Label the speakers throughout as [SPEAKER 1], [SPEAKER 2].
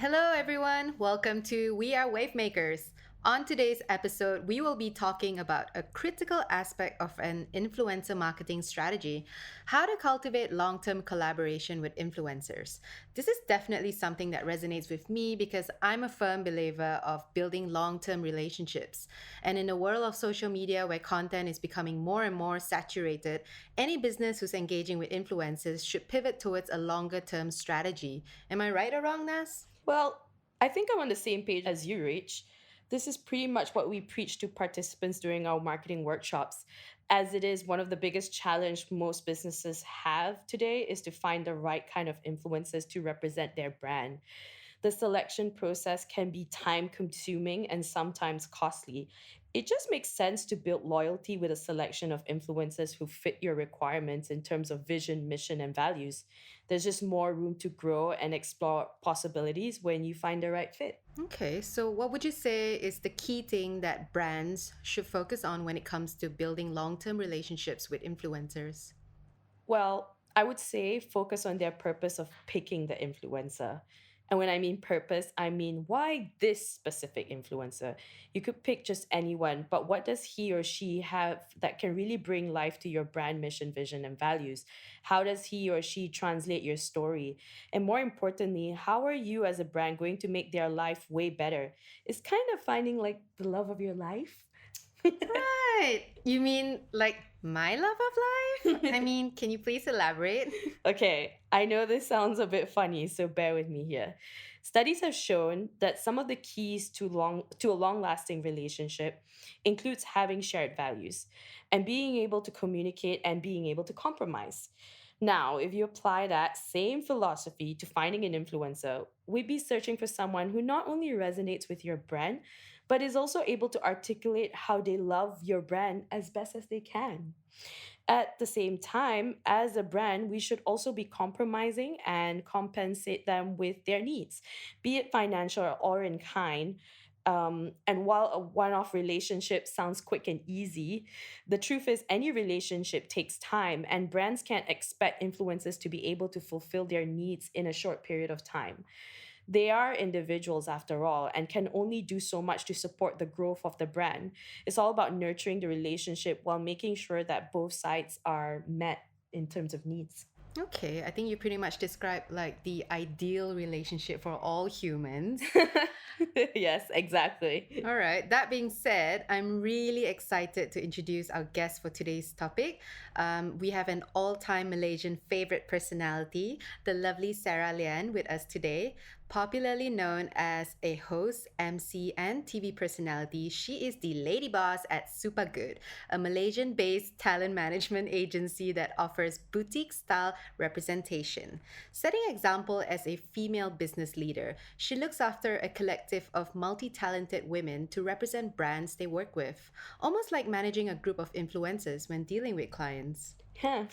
[SPEAKER 1] Hello, everyone. Welcome to We Are Wavemakers. On today's episode, we will be talking about a critical aspect of an influencer marketing strategy: how to cultivate long term collaboration with influencers. This is definitely something that resonates with me because I'm a firm believer of building long term relationships. And in a world of social media where content is becoming more and more saturated, any business who's engaging with influencers should pivot towards a longer term strategy. Am I right or wrong, Nas?
[SPEAKER 2] Well, I think I'm on the same page as you, Rach. This is pretty much what we preach to participants during our marketing workshops, as it is one of the biggest challenge most businesses have today is to find the right kind of influencers to represent their brand. The selection process can be time consuming and sometimes costly. It just makes sense to build loyalty with a selection of influencers who fit your requirements in terms of vision, mission, and values. There's just more room to grow and explore possibilities when you find the right fit.
[SPEAKER 1] Okay, so what would you say is the key thing that brands should focus on when it comes to building long term relationships with influencers?
[SPEAKER 2] Well, I would say focus on their purpose of picking the influencer. And when I mean purpose, I mean why this specific influencer? You could pick just anyone, but what does he or she have that can really bring life to your brand mission, vision, and values? How does he or she translate your story? And more importantly, how are you as a brand going to make their life way better? It's kind of finding like the love of your life.
[SPEAKER 1] Right. You mean like my love of life? I mean, can you please elaborate?
[SPEAKER 2] Okay, I know this sounds a bit funny, so bear with me here. Studies have shown that some of the keys to a long-lasting relationship includes having shared values and being able to communicate and being able to compromise. Now, if you apply that same philosophy to finding an influencer, we'd be searching for someone who not only resonates with your brand, but is also able to articulate how they love your brand as best as they can. At the same time, as a brand, we should also be compromising and compensate them with their needs, be it financial or in kind. And while a one off relationship sounds quick and easy, the truth is any relationship takes time, and brands can't expect influencers to be able to fulfill their needs in a short period of time. They are individuals after all and can only do so much to support the growth of the brand. It's all about nurturing the relationship while making sure that both sides are met in terms of needs.
[SPEAKER 1] Okay, I think you pretty much described like the ideal relationship for all humans.
[SPEAKER 2] Yes, exactly.
[SPEAKER 1] All right. That being said, I'm really excited to introduce our guest for today's topic. We have an all time Malaysian favorite personality, the lovely Sarah Lian, with us today. Popularly known as a host, MC, and TV personality, she is the lady boss at Suppagood, a Malaysian based talent management agency that offers boutique style representation. Setting example as a female business leader, she looks after a collective of multi talented women to represent brands they work with, almost like managing a group of influencers when dealing with clients.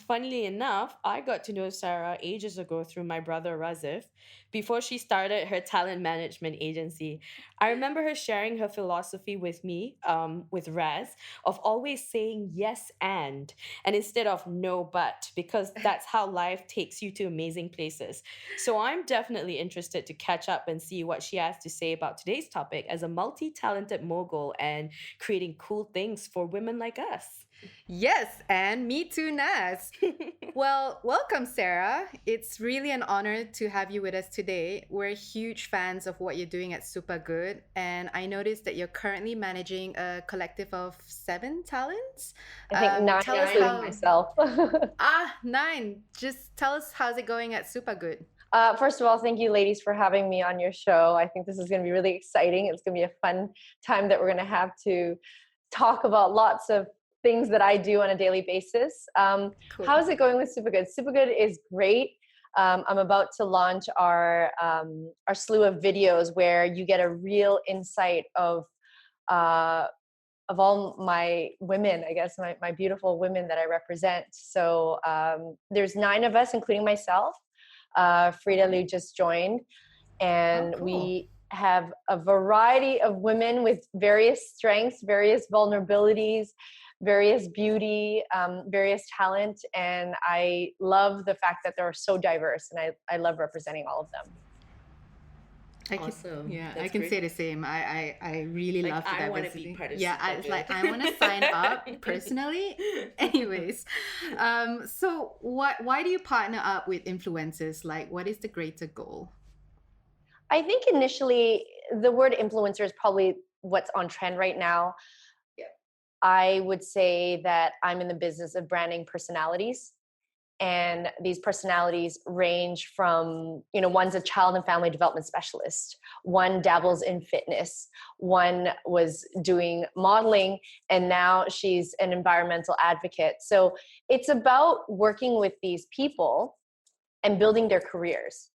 [SPEAKER 2] Funnily enough, I got to know Sarah ages ago through my brother Razif before she started her talent management agency. I remember her sharing her philosophy with me, with Raz, of always saying yes and instead of no but, because that's how life takes you to amazing places. So I'm definitely interested to catch up and see what she has to say about today's topic as a multi talented mogul and creating cool things for women like us.
[SPEAKER 1] Yes, and me too, Nas. Well, welcome, Sarah. It's really an honor to have you with us today. We're huge fans of what you're doing at Supergood, and I noticed that you're currently managing a collective of seven talents.
[SPEAKER 3] I think nine,
[SPEAKER 1] Tell us
[SPEAKER 3] including
[SPEAKER 1] how.
[SPEAKER 3] myself.
[SPEAKER 1] Nine. Just tell us how's it going at Supergood.
[SPEAKER 3] First of all, thank you, ladies, for having me on your show. I think this is going to be really exciting. It's going to be a fun time that we're going to have to talk about lots of things that I do on a daily basis.
[SPEAKER 1] Cool.
[SPEAKER 3] How's it going with Supergood? Supergood is great. I'm about to launch our slew of videos where you get a real insight uh, of all my women, I guess, my beautiful women that I represent. So there's nine of us, including myself. Frida Liu just joined,
[SPEAKER 1] Oh,
[SPEAKER 3] and
[SPEAKER 1] cool.
[SPEAKER 3] we have a variety of women with various strengths, various vulnerabilities, various beauty, various talent. And I love the fact that they're so diverse, and I love representing all of them.
[SPEAKER 1] I can,
[SPEAKER 2] Awesome.
[SPEAKER 1] yeah, I
[SPEAKER 2] That's
[SPEAKER 1] can
[SPEAKER 2] great.
[SPEAKER 1] say the same. I really
[SPEAKER 2] Like,
[SPEAKER 1] love the
[SPEAKER 2] I want to be
[SPEAKER 1] diversity.
[SPEAKER 2] part of
[SPEAKER 1] Yeah, it's
[SPEAKER 2] Suppagood.
[SPEAKER 1] like I want to sign up personally. Anyways, so why do you partner up with influencers? Like, what is the greater goal?
[SPEAKER 3] I think initially the word influencer is probably what's on trend right now. I would say that I'm in the business of branding personalities. And these personalities range from, one's a child and family development specialist, one dabbles in fitness, one was doing modeling, and now she's an environmental advocate. So it's about working with these people and building their careers.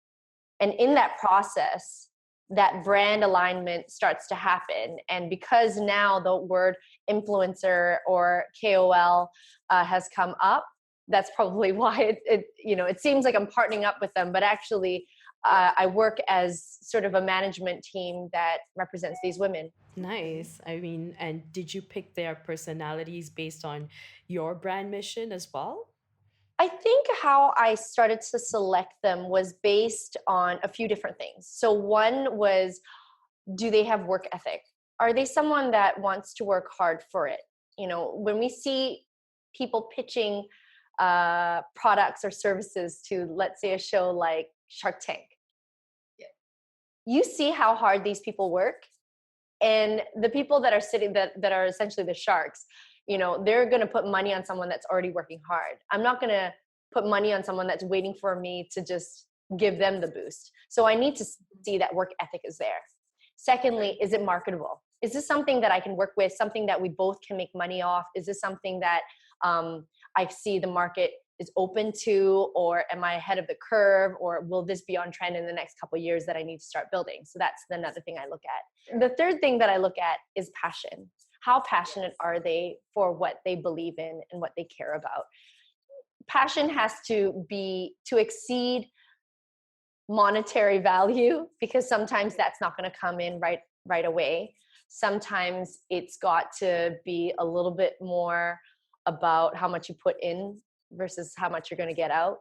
[SPEAKER 3] And in that process, that brand alignment starts to happen. And because now the word influencer or KOL has come up, that's probably why it seems like I'm partnering up with them, but actually I work as sort of a management team that represents these women.
[SPEAKER 2] Nice. I mean, and did you pick their personalities based on your brand mission as well?
[SPEAKER 3] I think how I started to select them was based on a few different things. So one was, do they have work ethic? Are they someone that wants to work hard for it? When we see people pitching products or services to, let's say, a show like Shark Tank, you see how hard these people work. And the people that are sitting, that are essentially the sharks, they're going to put money on someone that's already working hard. I'm not going to put money on someone that's waiting for me to just give them the boost. So I need to see that work ethic is there. Secondly, is it marketable? Is this something that I can work with, something that we both can make money off? Is this something that I see the market is open to, or am I ahead of the curve, or will this be on trend in the next couple of years that I need to start building? So that's another thing I look at. The third thing that I look at is passion. How passionate are they for what they believe in and what they care about? Passion has to exceed monetary value, because sometimes that's not going to come in right away. Sometimes it's got to be a little bit more about how much you put in versus how much you're going to get out.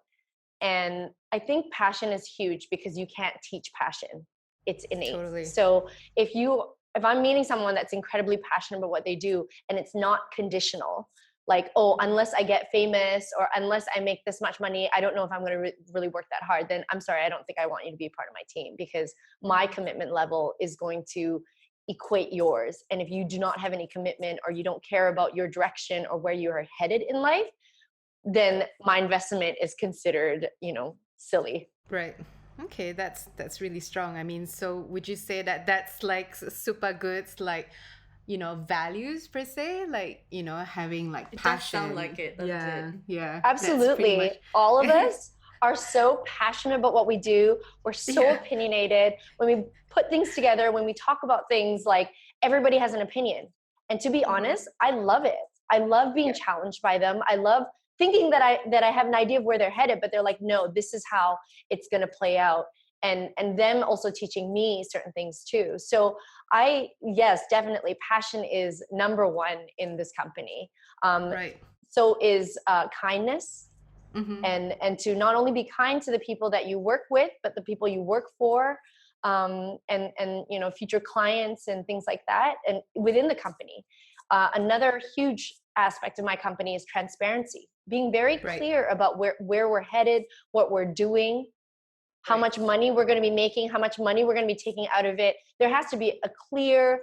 [SPEAKER 3] And I think passion is huge, because you can't teach passion. It's innate.
[SPEAKER 1] Totally.
[SPEAKER 3] So if I'm meeting someone that's incredibly passionate about what they do, and it's not conditional, like, oh, unless I get famous or unless I make this much money, I don't know if I'm going to really work that hard, then I'm sorry, I don't think I want you to be a part of my team, because my commitment level is going to equate yours. And if you do not have any commitment, or you don't care about your direction or where you are headed in life, then my investment is considered, silly.
[SPEAKER 1] Right. Okay, that's really strong. I mean, so would you say that that's like Suppagood's like, values per se, like, having like
[SPEAKER 2] It does sound
[SPEAKER 1] passion.
[SPEAKER 2] like it, doesn't
[SPEAKER 1] Yeah,
[SPEAKER 2] it?
[SPEAKER 1] yeah. That's pretty
[SPEAKER 3] Absolutely.
[SPEAKER 1] much.
[SPEAKER 3] All of us are so passionate about what we do. We're so
[SPEAKER 1] Yeah.
[SPEAKER 3] opinionated. When we put things together, when we talk about things, like, everybody has an opinion. And to be honest, I love it. I love being challenged by them. I love thinking that I have an idea of where they're headed, but they're like, no, this is how it's going to play out. And them also teaching me certain things too. So yes, definitely passion is number one in this company.
[SPEAKER 1] Right.
[SPEAKER 3] So is kindness,
[SPEAKER 1] Mm-hmm.
[SPEAKER 3] and to not only be kind to the people that you work with, but the people you work for, and future clients and things like that, and within the company. Another huge aspect of my company is transparency, being very
[SPEAKER 1] Right.
[SPEAKER 3] clear about where we're headed, what we're doing, how much money we're going to be making, how much money we're going to be taking out of it. There has to be a clear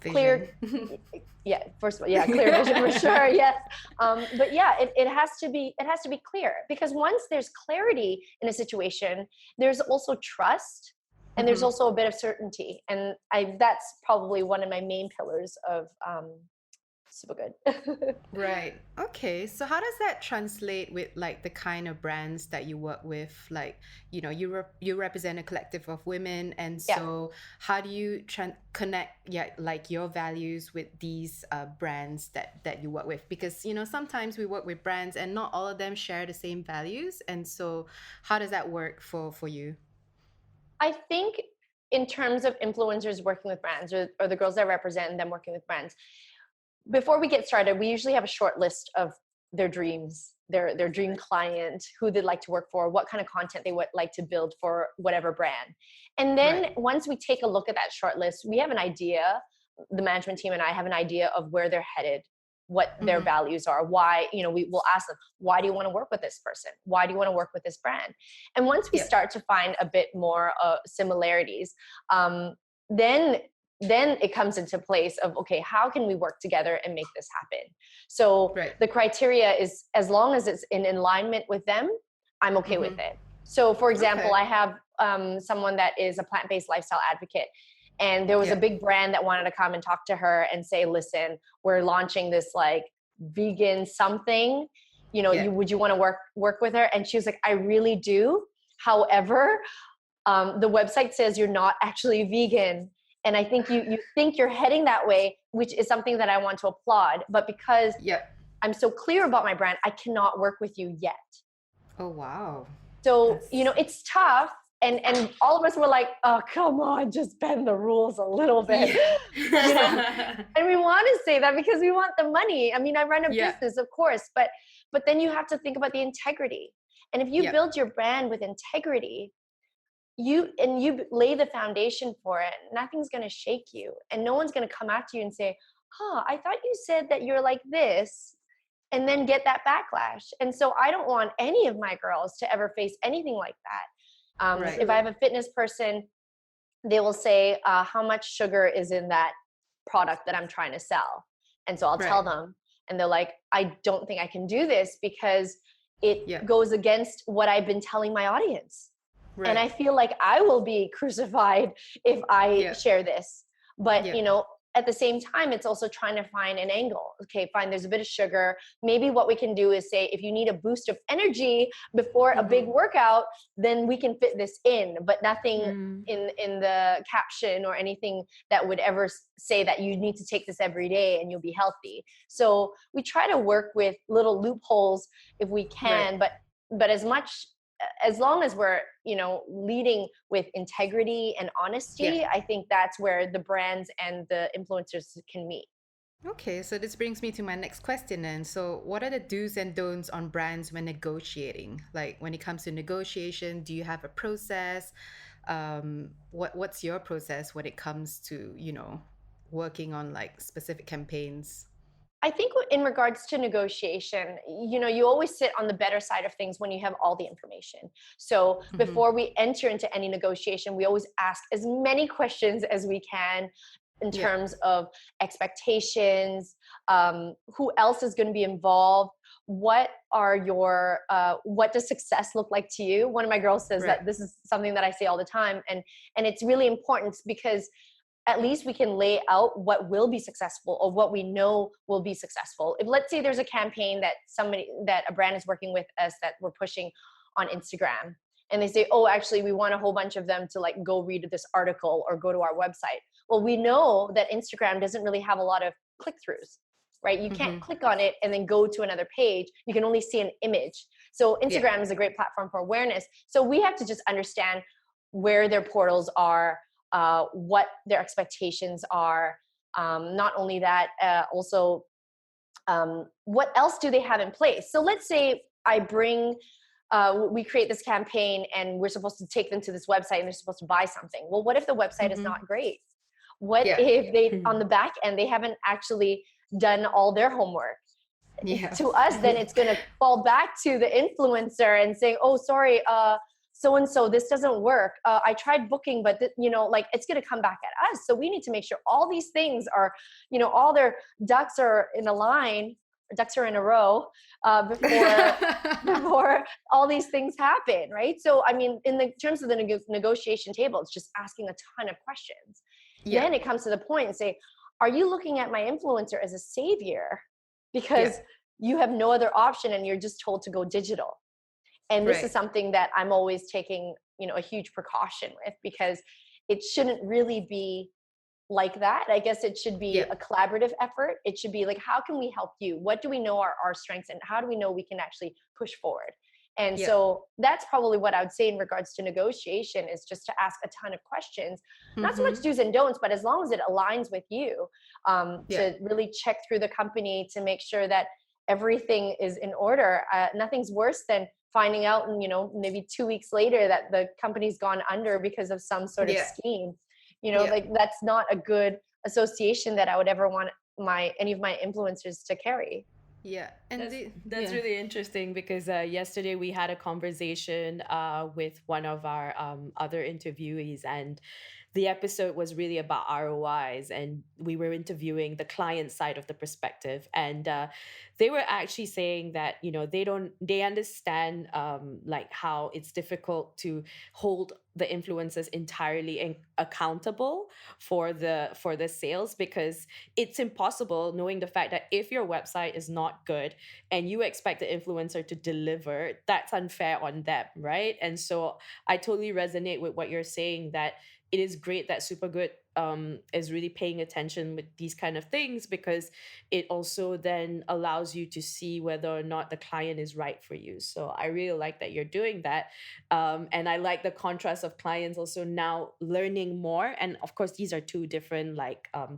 [SPEAKER 3] clear
[SPEAKER 1] Vision.
[SPEAKER 3] yeah, first of all, yeah, clear vision for sure. Yes. But yeah, it has to be clear, because once there's clarity in a situation, there's also trust, and there's
[SPEAKER 1] Mm-hmm.
[SPEAKER 3] also a bit of certainty. And that's probably one of my main pillars of Suppagood.
[SPEAKER 1] Right. Okay. So how does that translate with like the kind of brands that you work with? Like, you represent a collective of women, and
[SPEAKER 3] Yeah.
[SPEAKER 1] so how do you connect, yeah, like your values with these brands that you work with? Because sometimes we work with brands and not all of them share the same values, and so how does that work for you?
[SPEAKER 3] I think in terms of influencers working with brands, or the girls that represent them working with brands, before we get started, we usually have a short list of their dreams their dream client, who they'd like to work for, what kind of content they would like to build for whatever brand. And then once we take a look at that short list, we have an idea, the management team and I have an idea of where they're headed, what their values are, why, we will ask them, why do you want to work with this person? Why do you want to work with this brand? And once we start to find a bit more similarities, then it comes into place of, okay, how can we work together and make this happen? So the criteria is, as long as it's in alignment with them, I'm okay with it. So for example, I have someone that is a plant-based lifestyle advocate, and there was a big brand that wanted to come and talk to her and say, listen, we're launching this like vegan something, would you want to work with her? And she was like, I really do. However, the website says you're not actually vegan. And I think you think you're heading that way, which is something that I want to applaud. But because I'm so clear about my brand, I cannot work with you yet.
[SPEAKER 1] Oh, wow.
[SPEAKER 3] So, it's tough. And all of us were like, oh, come on, just bend the rules a little bit. And we want to say that because we want the money. I mean, I run a business, of course, but then you have to think about the integrity. And if you build your brand with integrity, you lay the foundation for it, nothing's going to shake you. And no one's going to come after you and say, I thought you said that you're like this, and then get that backlash. And so I don't want any of my girls to ever face anything like that. If I have a fitness person, they will say, how much sugar is in that product that I'm trying to sell? And so I'll tell them, and they're like, I don't think I can do this because it goes against what I've been telling my audience. And I feel like I will be crucified if I share this. But, at the same time, it's also trying to find an angle. Okay, fine, there's a bit of sugar. Maybe what we can do is say, if you need a boost of energy before a big workout, then we can fit this in, but nothing in the caption or anything that would ever say that you need to take this every day and you'll be healthy. So we try to work with little loopholes if we can, but as long as we're, leading with integrity and honesty, I think that's where the brands and the influencers can meet.
[SPEAKER 1] Okay, so this brings me to my next question then. So what are the do's and don'ts on brands when negotiating? Like when it comes to negotiation, do you have a process? What's your process when it comes to, working on like specific campaigns?
[SPEAKER 3] I think in regards to negotiation, you always sit on the better side of things when you have all the information. So before we enter into any negotiation, we always ask as many questions as we can in terms of expectations, who else is going to be involved, what does success look like to you? One of my girls says that this is something that I say all the time, and it's really important because at least we can lay out what will be successful or what we know will be successful. If let's say there's a campaign that a brand is working with us that we're pushing on Instagram, and they say, oh, actually we want a whole bunch of them to like go read this article or go to our website. Well, we know that Instagram doesn't really have a lot of click-throughs, right? You can't click on it and then go to another page. You can only see an image. So Instagram is a great platform for awareness. So we have to just understand where their portals are, what their expectations are. Not only that, also what else do they have in place? So let's say we create this campaign and we're supposed to take them to this website and they're supposed to buy something. Well, what if the website is not great? What if they, on the back end, they haven't actually done all their homework? To us, then it's going to fall back to the influencer and saying, oh, sorry, so-and-so, this doesn't work. I tried booking, but it's going to come back at us. So we need to make sure all these things are, all their ducks are in a line, ducks are in a row before all these things happen, right? So, I mean, in the terms of the negotiation table, it's just asking a ton of questions. Then it comes to the point and say, are you looking at my influencer as a savior because you have no other option and you're just told to go digital? And this is something that I'm always taking, a huge precaution with, because it shouldn't really be like that. I guess it should be a collaborative effort. It should be like, how can we help you? What do we know are our strengths, and how do we know we can actually push forward? And so that's probably what I would say in regards to negotiation, is just to ask a ton of questions, not so much do's and don'ts, but as long as it aligns with you, to really check through the company to make sure that everything is in order. Nothing's worse than finding out, and maybe 2 weeks later that the company's gone under because of some sort of
[SPEAKER 1] Yeah.
[SPEAKER 3] scheme.
[SPEAKER 1] Yeah.
[SPEAKER 3] Like that's not a good association that I would ever want any of my influencers to carry.
[SPEAKER 1] Yeah. And
[SPEAKER 2] That's really interesting because yesterday we had a conversation with one of our other interviewees, and the episode was really about ROIs, and we were interviewing the client side of the perspective, and they were actually saying that they understand like how it's difficult to hold the influencers entirely accountable for the sales, because it's impossible, knowing the fact that if your website is not good and you expect the influencer to deliver, that's unfair on them, right? And so I totally resonate with what you're saying, that it is great that Suppagood is really paying attention with these kind of things, because it also then allows you to see whether or not the client is right for you. So I really like that you're doing that. And I like the contrast of clients also now learning more. And of course, these are two different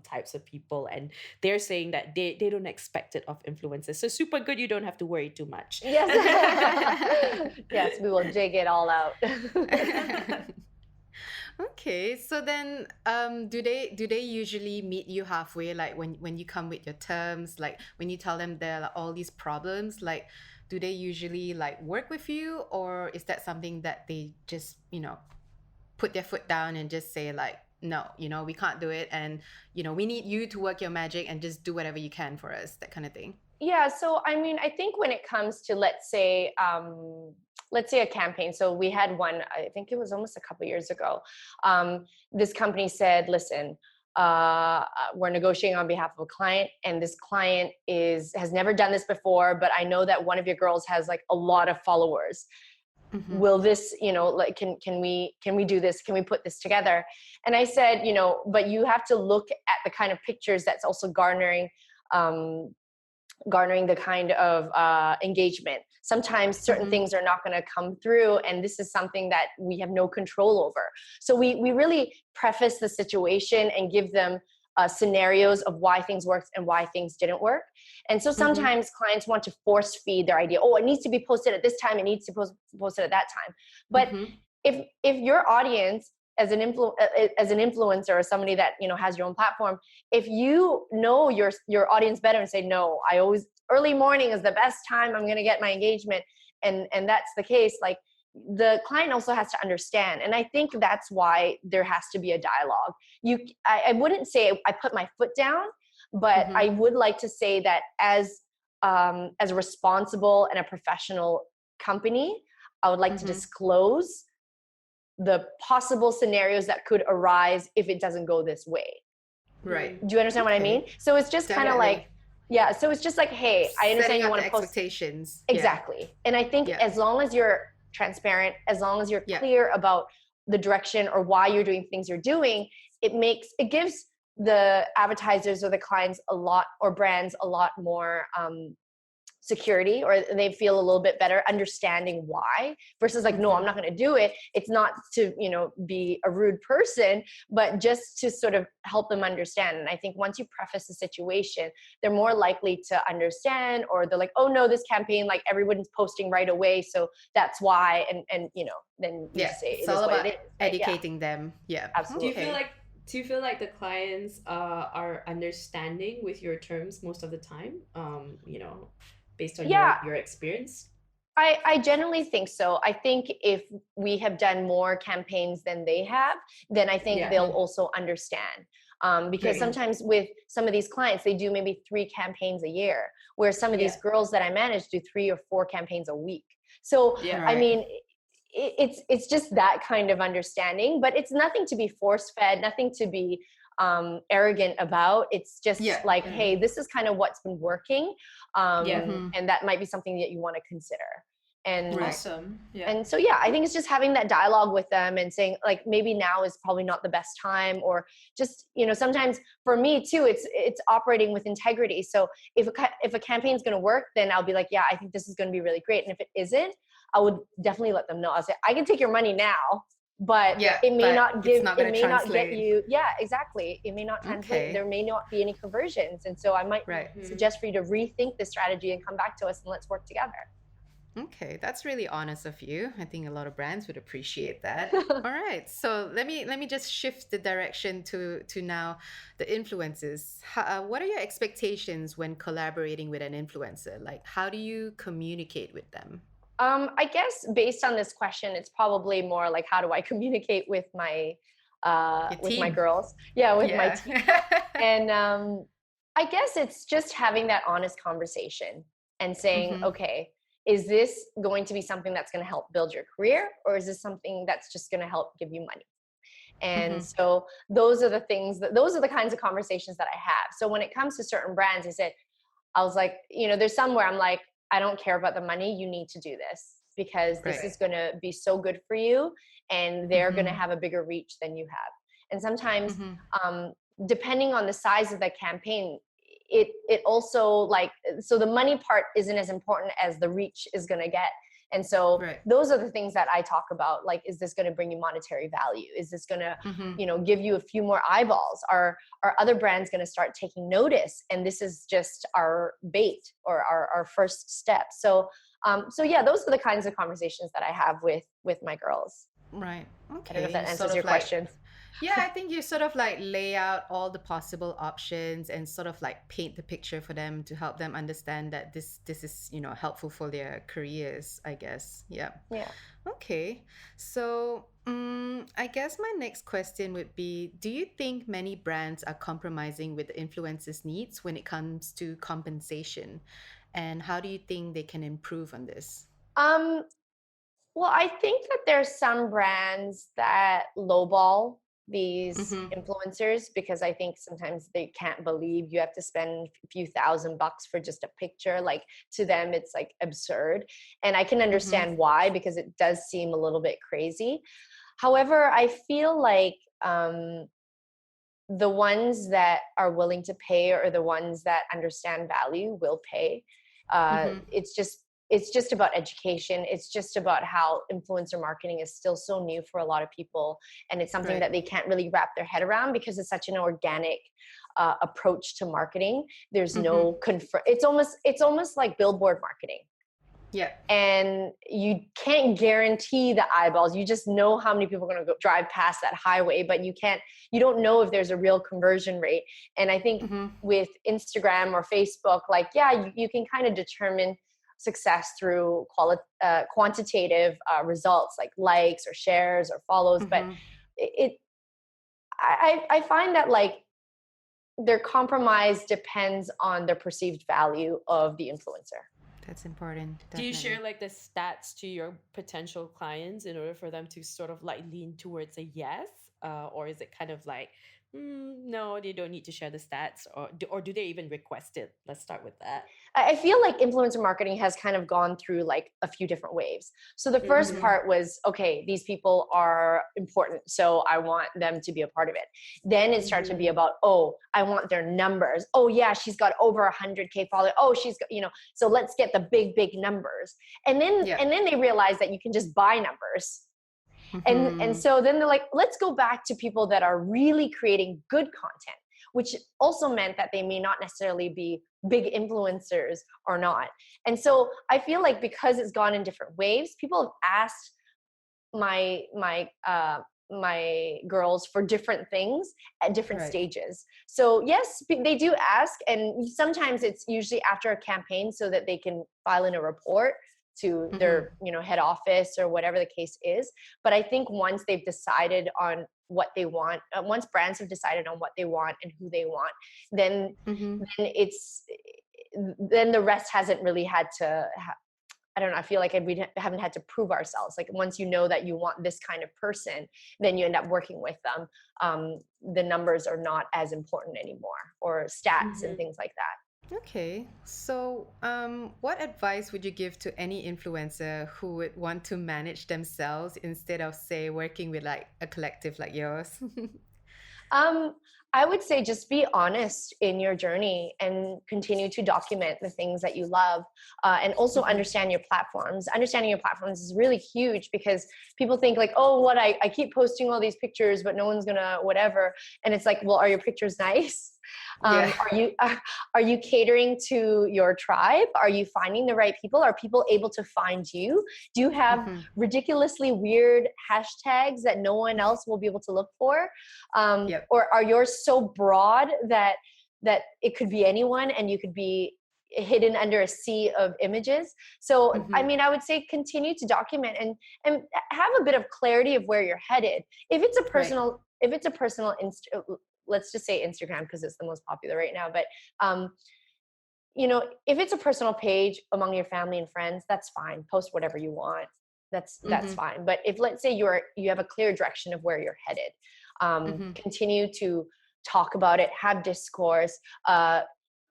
[SPEAKER 2] types of people. And they're saying that they don't expect it of influencers. So Suppagood, you don't have to worry too much.
[SPEAKER 3] Yes. Yes, we will dig it all out.
[SPEAKER 1] Okay, so then do they usually meet you halfway, like when you come with your terms, like when you tell them there are like, all these problems, like do they usually like work with you, or is that something that they just, put their foot down and just say like, no, we can't do it, and we need you to work your magic and just do whatever you can for us, that kind of thing?
[SPEAKER 3] Yeah, so I mean, I think when it comes to let's say a campaign. So we had one, I think it was almost a couple years ago. This company said, "Listen, we're negotiating on behalf of a client, and this client has never done this before, but I know that one of your girls has like a lot of followers.
[SPEAKER 1] Mm-hmm.
[SPEAKER 3] Will this, like can we do this? Can we put this together?" And I said, but you have to look at the kind of pictures that's also garnering the kind of engagement. Sometimes certain
[SPEAKER 1] Mm-hmm.
[SPEAKER 3] things are not going to come through, and this is something that we have no control over. So we really preface the situation and give them scenarios of why things worked and why things didn't work. And so
[SPEAKER 1] Mm-hmm.
[SPEAKER 3] sometimes clients want to force feed their idea. Oh, it needs to be posted at this time. It needs to be posted at that time. But
[SPEAKER 1] Mm-hmm.
[SPEAKER 3] if your audience as an influencer or somebody that has your own platform, if you know your audience better and say, no, I always early morning is the best time I'm going to get my engagement, and that's the case, like the client also has to understand. And I think that's why there has to be a dialogue. I wouldn't say I put my foot down, but
[SPEAKER 1] Mm-hmm.
[SPEAKER 3] I would like to say that as a responsible and a professional company, I would like to
[SPEAKER 1] Mm-hmm.
[SPEAKER 3] disclose the possible scenarios that could arise if it doesn't go this way.
[SPEAKER 1] Right.
[SPEAKER 3] Do you understand what I mean? So it's just kind of like,
[SPEAKER 1] Definitely.
[SPEAKER 3] yeah. So it's just like, hey, I understand
[SPEAKER 1] Setting
[SPEAKER 3] you
[SPEAKER 1] up
[SPEAKER 3] want
[SPEAKER 1] the
[SPEAKER 3] to post.
[SPEAKER 1] expectations.
[SPEAKER 3] Exactly. And I think
[SPEAKER 1] Yeah.
[SPEAKER 3] as long as you're transparent, as long as you're
[SPEAKER 1] Yeah.
[SPEAKER 3] clear about the direction or why you're doing things you're doing, it gives the advertisers or the clients or brands a lot more security, or they feel a little bit better understanding why, versus like, no, I'm not going to do it. It's not to be a rude person, but just to sort of help them understand. And I think once you preface the situation, they're more likely to understand, or they're like, oh no, this campaign, like everyone's posting right away, so that's why. And then you just say
[SPEAKER 1] It's
[SPEAKER 3] it is
[SPEAKER 1] all
[SPEAKER 3] what
[SPEAKER 1] about
[SPEAKER 3] it is.
[SPEAKER 1] educating them. Yeah.
[SPEAKER 3] Absolutely.
[SPEAKER 1] Okay.
[SPEAKER 2] Do you feel like the clients are understanding with your terms most of the time? Based on
[SPEAKER 3] Yeah,
[SPEAKER 2] your experience?
[SPEAKER 3] I generally think so. I think if we have done more campaigns than they have, then I think they'll also understand. Because
[SPEAKER 1] Great.
[SPEAKER 3] sometimes with some of these clients, they do maybe 3 campaigns a year, where some of these girls that I manage do 3 or 4 campaigns a week. So, I
[SPEAKER 1] Right.
[SPEAKER 3] mean, it's just that kind of understanding, but it's nothing to be force fed, nothing to be arrogant about. It's just like, hey, this is kind of what's been working, and that might be something that you want to consider. And
[SPEAKER 1] Right.
[SPEAKER 2] Awesome. Yeah.
[SPEAKER 3] and so I think it's just having that dialogue with them and saying like, maybe now is probably not the best time, or just sometimes for me too, it's operating with integrity. So if a campaign is going to work, then I'll be like, yeah, I think this is going to be really great. And if it isn't, I would definitely let them know. I'll say, I can take your money now, but
[SPEAKER 1] Yeah,
[SPEAKER 3] it may
[SPEAKER 1] but
[SPEAKER 3] not
[SPEAKER 1] it's
[SPEAKER 3] give,
[SPEAKER 1] not
[SPEAKER 3] it
[SPEAKER 1] going to
[SPEAKER 3] may not get
[SPEAKER 1] translate.
[SPEAKER 3] you, yeah, exactly, it may not translate,
[SPEAKER 1] Okay.
[SPEAKER 3] there may not be any conversions, and so I might
[SPEAKER 1] Right.
[SPEAKER 3] suggest for you to rethink the strategy and come back to us and let's work together.
[SPEAKER 1] Okay, that's really honest of you. I think a lot of brands would appreciate that. All right, so let me just shift the direction to now the influencers. What are your expectations when collaborating with an influencer? Like, how do you communicate with them?
[SPEAKER 3] I guess based on this question, it's probably more like how do I communicate
[SPEAKER 1] Your
[SPEAKER 3] with my
[SPEAKER 1] team.
[SPEAKER 3] girls? Yeah, with my
[SPEAKER 1] Yeah.
[SPEAKER 3] team. And I guess it's just having that honest conversation and saying,
[SPEAKER 1] Mm-hmm.
[SPEAKER 3] okay, is this going to be something that's going to help build your career, or is this something that's just going to help give you money? And
[SPEAKER 1] Mm-hmm.
[SPEAKER 3] so those are the things those are the kinds of conversations that I have. So when it comes to certain brands, I was like, there's some where I'm like, I don't care about the money. You need to do this because this
[SPEAKER 1] Right.
[SPEAKER 3] is going to be so good for you, and they're going to
[SPEAKER 1] Mm-hmm.
[SPEAKER 3] have a bigger reach than you have. And sometimes,
[SPEAKER 1] Mm-hmm.
[SPEAKER 3] um, depending on the size of the campaign, it also, like, so the money part isn't as important as the reach is going to get. And so
[SPEAKER 1] Right.
[SPEAKER 3] those are the things that I talk about. Like, is this going to bring you monetary value? Is this going to,
[SPEAKER 1] Mm-hmm.
[SPEAKER 3] give you a few more eyeballs? Are other brands going to start taking notice? And this is just our bait, or our first step. So yeah, those are the kinds of conversations that I have with my girls.
[SPEAKER 1] Right.
[SPEAKER 3] I don't know
[SPEAKER 1] Okay.
[SPEAKER 3] if
[SPEAKER 1] You
[SPEAKER 3] that
[SPEAKER 1] sort
[SPEAKER 3] answers
[SPEAKER 1] of
[SPEAKER 3] your
[SPEAKER 1] like,
[SPEAKER 3] question.
[SPEAKER 1] yeah, I think you sort of like lay out all the possible options and sort of like paint the picture for them to help them understand that this is, helpful for their careers, I guess. Yeah.
[SPEAKER 3] Yeah.
[SPEAKER 1] Okay. So, I guess my next question would be, do you think many brands are compromising with the influencers' needs when it comes to compensation? And how do you think they can improve on this?
[SPEAKER 3] Um, Well, I think that there's some brands that lowball these
[SPEAKER 1] Mm-hmm.
[SPEAKER 3] influencers because I think sometimes they can't believe you have to spend a few $1,000 for just a picture. Like, to them, it's like absurd. And I can
[SPEAKER 1] Mm-hmm.
[SPEAKER 3] understand why, because it does seem a little bit crazy. However, I feel like the ones that are willing to pay, or the ones that understand value, will pay.
[SPEAKER 1] Mm-hmm.
[SPEAKER 3] It's just about education. It's just about how influencer marketing is still so new for a lot of people, and it's something
[SPEAKER 1] Right.
[SPEAKER 3] that they can't really wrap their head around because it's such an organic approach to marketing. There's
[SPEAKER 1] Mm-hmm.
[SPEAKER 3] no it's almost like billboard marketing,
[SPEAKER 1] Yeah.
[SPEAKER 3] and you can't guarantee the eyeballs. You just know how many people are going to go drive past that highway, but you don't know if there's a real conversion rate. And I think
[SPEAKER 1] Mm-hmm.
[SPEAKER 3] with Instagram or Facebook, like, yeah, you can kind of determine success through quantitative results, like likes or shares or follows. But
[SPEAKER 1] Mm-hmm.
[SPEAKER 3] it I find that, like, their compromise depends on the perceived value of the influencer.
[SPEAKER 1] That's important,
[SPEAKER 2] Do you share
[SPEAKER 1] definitely.
[SPEAKER 2] like the stats to your potential clients in order for them to sort of like lean towards a yes? Or is it kind of like, no, they don't need to share the stats, or do they even request it? Let's start with that.
[SPEAKER 3] I feel like influencer marketing has kind of gone through like a few different waves. So the first
[SPEAKER 2] Mm-hmm.
[SPEAKER 3] part was, okay, these people are important, so I want them to be a part of it. Then it started to be
[SPEAKER 2] Mm-hmm.
[SPEAKER 3] about, oh, I want their numbers. Oh yeah, she's got over 100K followers. Oh, she's got, so let's get the big numbers. And then
[SPEAKER 1] Yeah.
[SPEAKER 3] and then they realized that you can just buy numbers. And
[SPEAKER 1] Mm-hmm.
[SPEAKER 3] so then they're like, let's go back to people that are really creating good content, which also meant that they may not necessarily be big influencers or not. And so I feel like because it's gone in different waves, people have asked my girls for different things at different
[SPEAKER 1] Right.
[SPEAKER 3] stages. So yes, they do ask, and sometimes it's usually after a campaign so that they can file in a report to
[SPEAKER 1] Mm-hmm.
[SPEAKER 3] their head office or whatever the case is. But I think once they've decided on what they want, once brands have decided on what they want and who they want, then
[SPEAKER 1] Mm-hmm.
[SPEAKER 3] then the rest hasn't really had to I don't know. I feel like we haven't had to prove ourselves. Like, once you know that you want this kind of person, then you end up working with them. The numbers are not as important anymore, or stats and
[SPEAKER 2] Mm-hmm.
[SPEAKER 3] things like that.
[SPEAKER 1] Okay. So, what advice would you give to any influencer who would want to manage themselves instead of, say, working with like a collective like yours?
[SPEAKER 3] I would say just be honest in your journey and continue to document the things that you love, and also understand your platforms. Understanding your platforms is really huge because people think like, oh, what I keep posting all these pictures, but no one's gonna whatever. And it's like, well, are your pictures nice?
[SPEAKER 1] Yeah.
[SPEAKER 3] Are you catering to your tribe? Are you finding the right people? Are people able to find you? Do you have ridiculously weird hashtags that no one else will be able to look for?
[SPEAKER 1] Yep.
[SPEAKER 3] Or are yours so broad that it could be anyone and you could be hidden under a sea of images? So I mean, I would say continue to document and have a bit of clarity of where you're headed. If it's a personal, let's just say Instagram because it's the most popular right now, but you know, if it's a personal page among your family and friends, that's fine. Post whatever you want. That's fine. But if, let's say, you have a clear direction of where you're headed, continue to talk about it, have discourse,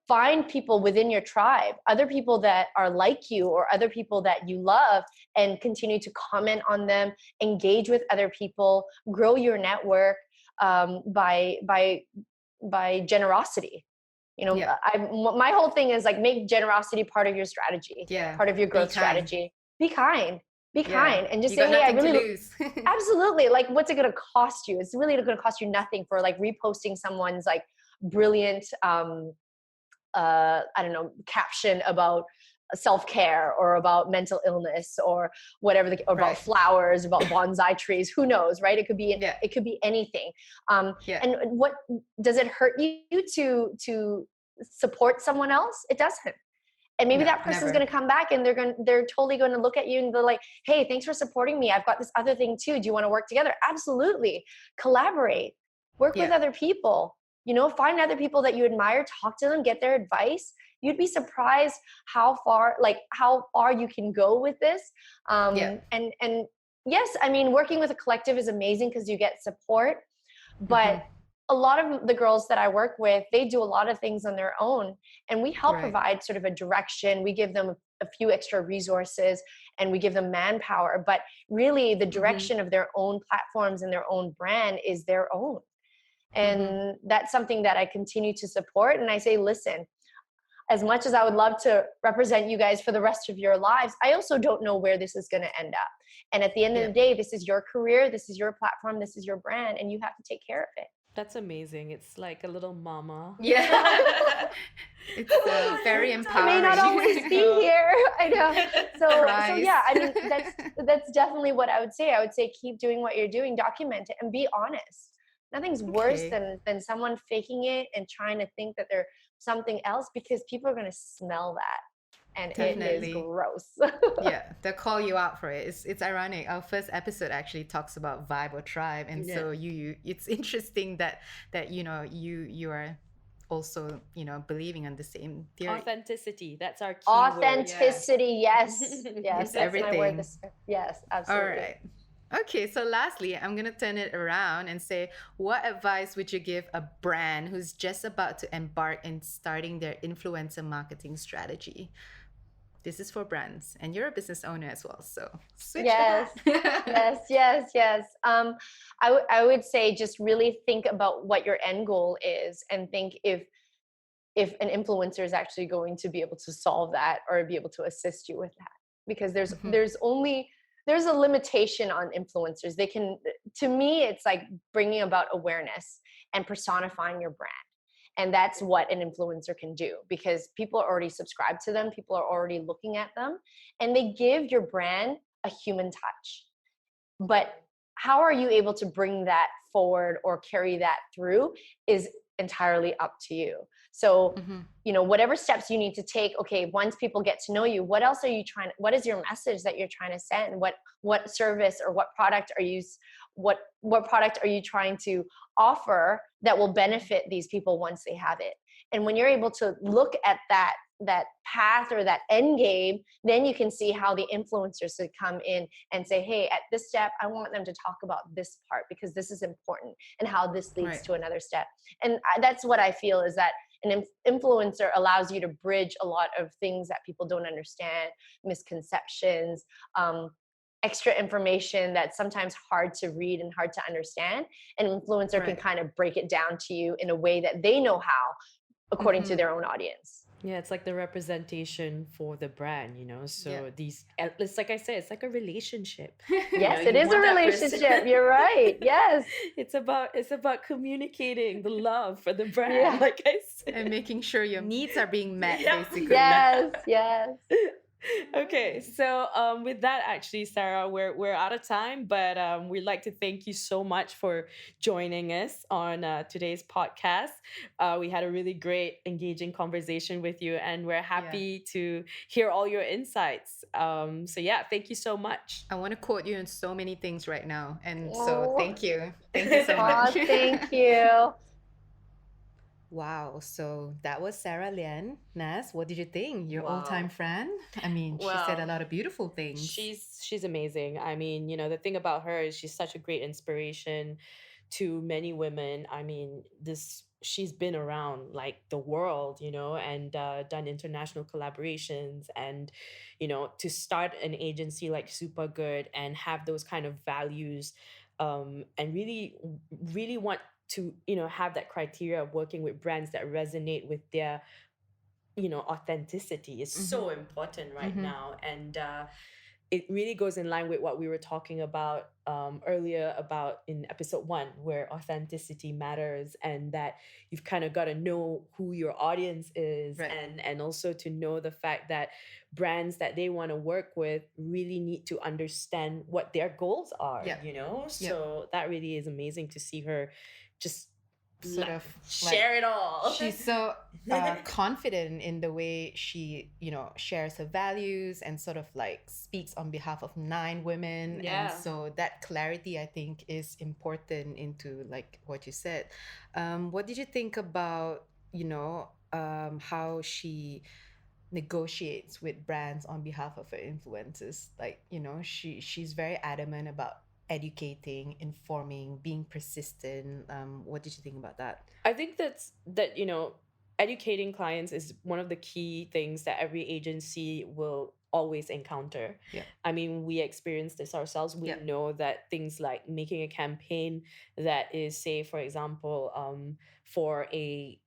[SPEAKER 3] find people within your tribe, other people that are like you or other people that you love, and continue to comment on them, engage with other people, grow your network, by generosity. You know, my whole thing is like, make generosity part of your strategy, part of your growth strategy. Be kind, and just say, hey, I really
[SPEAKER 1] lose.
[SPEAKER 3] Absolutely. Like, what's it going to cost you? It's really going to cost you nothing for like reposting someone's like brilliant, I don't know, caption about self-care or about mental illness or whatever, or about flowers, about bonsai trees, who knows, right? It could be anything. And what does it hurt you to support someone else? It doesn't. And maybe that person's going to come back and they're totally going to look at you and they're like, hey, thanks for supporting me. I've got this other thing too. Do you want to work together? Absolutely. Collaborate, work with other people, you know, find other people that you admire, talk to them, get their advice. You'd be surprised how far you can go with this. And yes, I mean, working with a collective is amazing because you get support, but a lot of the girls that I work with, they do a lot of things on their own, and we help provide sort of a direction. We give them a few extra resources and we give them manpower, but really the direction of their own platforms and their own brand is their own. And that's something that I continue to support. And I say, listen, as much as I would love to represent you guys for the rest of your lives, I also don't know where this is going to end up. And at the end of the day, this is your career, this is your platform, this is your brand, and you have to take care of it.
[SPEAKER 2] That's amazing. It's like a little mama.
[SPEAKER 1] Yeah. It's very empowering.
[SPEAKER 3] I may not always be here. I know. So yeah, I mean, that's definitely what I would say. I would say keep doing what you're doing, document it, and be honest. Nothing's worse than someone faking it and trying to think that they're something else, because people are going to smell that. And Definitely. It is gross.
[SPEAKER 1] Yeah, they'll call you out for it. It's ironic. Our first episode actually talks about vibe or tribe, and so it's interesting that you know you are also, you know, believing on the same theory.
[SPEAKER 2] Authenticity. That's our key
[SPEAKER 3] Authenticity.
[SPEAKER 2] word.
[SPEAKER 3] Yes. Yes.
[SPEAKER 1] It's everything.
[SPEAKER 3] My word. Yes, absolutely.
[SPEAKER 1] All right. Okay, so lastly, I'm going to turn it around and say, what advice would you give a brand who's just about to embark in starting their influencer marketing strategy? This is for brands, and you're a business owner as well, so switch
[SPEAKER 3] yes. Yes. I would say just really think about what your end goal is, and think if an influencer is actually going to be able to solve that or be able to assist you with that, because there's a limitation on influencers. They can, to me, it's like bringing about awareness and personifying your brand. And that's what an influencer can do, because people are already subscribed to them. People are already looking at them, and they give your brand a human touch. But how are you able to bring that forward or carry that through is entirely up to you. So, you know, whatever steps you need to take, okay, once people get to know you, what else are you trying, what is your message that you're trying to send? What service or what product are you trying to offer that will benefit these people once they have it? And when you're able to look at that path or that end game, then you can see how the influencers could come in and say, hey, at this step, I want them to talk about this part because this is important, and how this leads to another step. And that's what I feel, is that an influencer allows you to bridge a lot of things that people don't understand, misconceptions, extra information that's sometimes hard to read and hard to understand. An influencer can
[SPEAKER 1] Right.
[SPEAKER 3] kind of break it down to you in a way that they know how, according to their own audience.
[SPEAKER 2] Yeah, it's like the representation for the brand, you know. So
[SPEAKER 1] Yeah.
[SPEAKER 2] it's like I said, it's like a relationship.
[SPEAKER 3] Yes, it
[SPEAKER 2] You
[SPEAKER 3] is a
[SPEAKER 2] want that person-
[SPEAKER 3] relationship. You're right. Yes.
[SPEAKER 2] it's about communicating the love for the brand,
[SPEAKER 3] Yeah.
[SPEAKER 2] like I said.
[SPEAKER 1] And making sure your needs are being met,
[SPEAKER 2] Yeah.
[SPEAKER 1] basically.
[SPEAKER 3] Yes. Yes.
[SPEAKER 2] Okay, so with that, actually, Sarah, we're out of time, but we'd like to thank you so much for joining us on today's podcast. We had a really great, engaging conversation with you, and we're happy to hear all your insights. So yeah, thank you so much.
[SPEAKER 1] I want to quote you in so many things right now. And so
[SPEAKER 3] Oh.
[SPEAKER 1] thank you. Thank you so
[SPEAKER 3] Aw,
[SPEAKER 1] much.
[SPEAKER 3] thank you.
[SPEAKER 1] Wow. So that was Sarah Lian. Nas, what did you think? Your
[SPEAKER 2] Wow.
[SPEAKER 1] old-time friend? I mean, she said a
[SPEAKER 2] Well,
[SPEAKER 1] lot of beautiful things.
[SPEAKER 2] She's amazing. I mean, you know, the thing about her is she's such a great inspiration to many women. I mean, this she's been around like the world, you know, and done international collaborations, and you know, to start an agency like Suppagood and have those kind of values, and really want to, you know, have that criteria of working with brands that resonate with their, you know, authenticity is so important right now. And it really goes in line with what we were talking about earlier about in episode 1, where authenticity matters, and that you've kind of got to know who your audience is.
[SPEAKER 1] Right.
[SPEAKER 2] And also to know the fact that brands that they want to work with really need to understand what their goals are,
[SPEAKER 1] Yeah.
[SPEAKER 2] you know.
[SPEAKER 1] Yeah.
[SPEAKER 2] So that really is amazing to see her just
[SPEAKER 1] Sort of
[SPEAKER 2] share it all.
[SPEAKER 1] She's so confident in the way she, you know, shares her values and sort of like speaks on behalf of 9 women.
[SPEAKER 2] Yeah.
[SPEAKER 1] And so that clarity, I think, is important into like what you said. What did you think about, you know, how she negotiates with brands on behalf of her influencers? Like, you know, she's very adamant about educating, informing, being persistent. What did you think about that?
[SPEAKER 2] I think that, you know, educating clients is one of the key things that every agency will always encounter.
[SPEAKER 1] Yeah.
[SPEAKER 2] I mean, we experience this ourselves. We know that things like making a campaign that is, say, for example, for a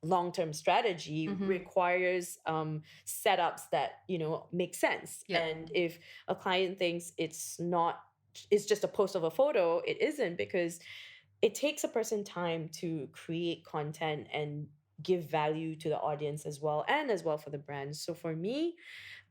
[SPEAKER 2] long-term strategy requires setups that, you know, make sense.
[SPEAKER 1] Yeah.
[SPEAKER 2] And if a client thinks it's just a post of a photo, it isn't, because it takes a person time to create content and give value to the audience as well, and as well for the brand. So for me,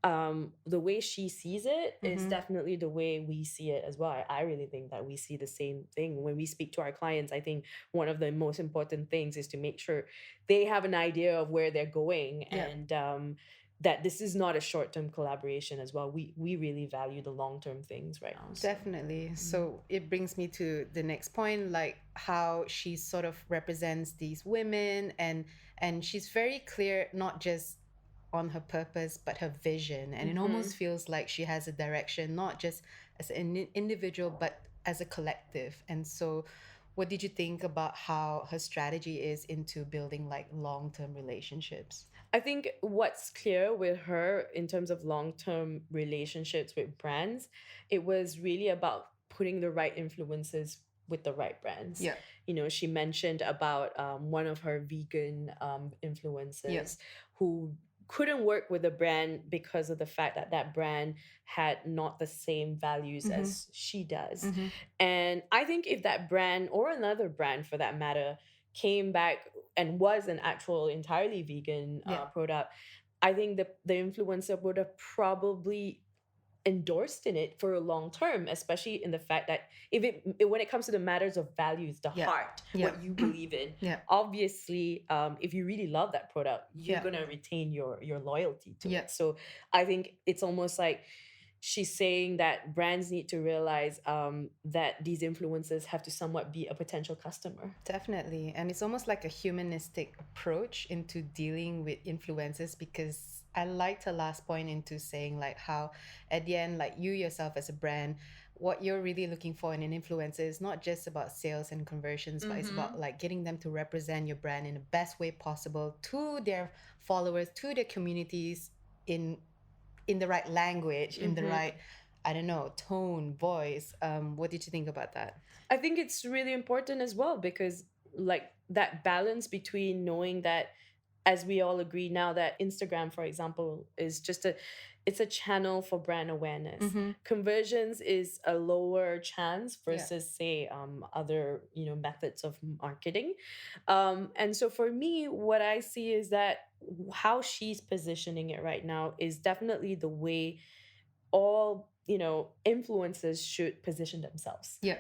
[SPEAKER 2] the way she sees it is definitely the way we see it as well. I really think that we see the same thing when we speak to our clients. I think one of the most important things is to make sure they have an idea of where they're going, and that this is not a short-term collaboration as well. We really value the long-term things right now.
[SPEAKER 1] Definitely. So it brings me to the next point, like how she sort of represents these women, and she's very clear, not just on her purpose but her vision, and it almost feels like she has a direction, not just as an individual but as a collective. And so what did you think about how her strategy is into building like long-term relationships?
[SPEAKER 2] I think what's clear with her in terms of long-term relationships with brands, it was really about putting the right influences with the right brands.
[SPEAKER 1] Yeah.
[SPEAKER 2] You know, she mentioned about one of her vegan influencers who couldn't work with a brand because of the fact that that brand had not the same values as she does. And I think if that brand, or another brand for that matter, came back and was an actual entirely vegan product, I think the influencer would have probably endorsed in it for a long term, especially in the fact that when it comes to the matters of values, the heart, what you believe in, obviously, if you really love that product, you're gonna retain your loyalty to it. So I think it's almost like she's saying that brands need to realize that these influencers have to somewhat be a potential customer.
[SPEAKER 1] Definitely. And it's almost like a humanistic approach into dealing with influencers, because I liked her last point into saying like how at the end, like you yourself as a brand, what you're really looking for in an influencer is not just about sales and conversions, but it's about like getting them to represent your brand in the best way possible to their followers, to their communities, in the right language, in the right I don't know, tone, voice. What did you think about that?
[SPEAKER 2] I think it's really important as well because, like, that balance between knowing that, as we all agree now, that Instagram, for example, is just it's a channel for brand awareness.
[SPEAKER 1] Mm-hmm.
[SPEAKER 2] Conversions is a lower chance
[SPEAKER 1] Yeah.
[SPEAKER 2] versus, say, other methods of marketing. And so for me, what I see is that how she's positioning it right now is definitely the way all influencers should position themselves,
[SPEAKER 1] Yeah.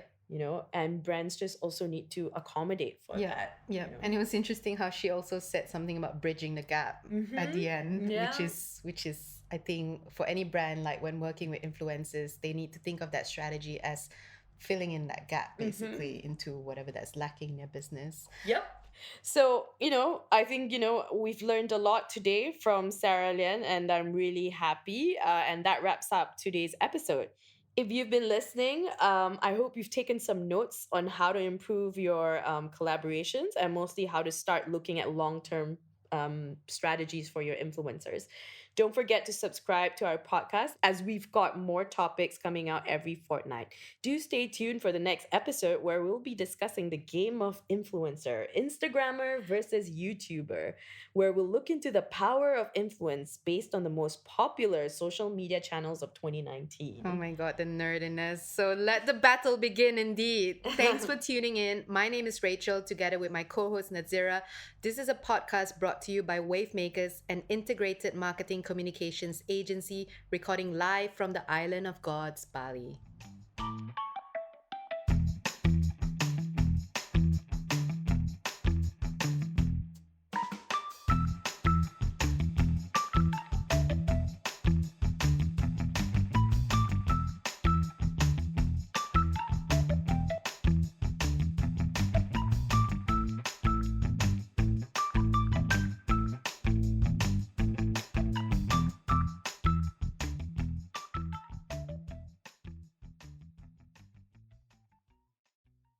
[SPEAKER 2] and brands just also need to accommodate for
[SPEAKER 1] Yeah,
[SPEAKER 2] that.
[SPEAKER 1] yeah. And it was interesting how she also said something about bridging the gap at the end,
[SPEAKER 2] Yeah.
[SPEAKER 1] which is I think for any brand, like when working with influencers, they need to think of that strategy as filling in that gap basically into whatever that's lacking in their business.
[SPEAKER 2] Yep. So, I think, we've learned a lot today from Sarah Lian, and I'm really happy. And that wraps up today's episode. If you've been listening, I hope you've taken some notes on how to improve your collaborations and mostly how to start looking at long term strategies for your influencers. Don't forget to subscribe to our podcast as we've got more topics coming out every fortnight. Do stay tuned for the next episode where we'll be discussing the game of influencer, Instagrammer versus YouTuber, where we'll look into the power of influence based on the most popular social media channels of 2019.
[SPEAKER 1] Oh my god, the nerdiness. So let the battle begin indeed. Thanks for tuning in. My name is Rachel, together with my co-host Nadzirah. This is a podcast brought to you by Wavemakers, an integrated marketing communications agency recording live from the island of Gods, Bali.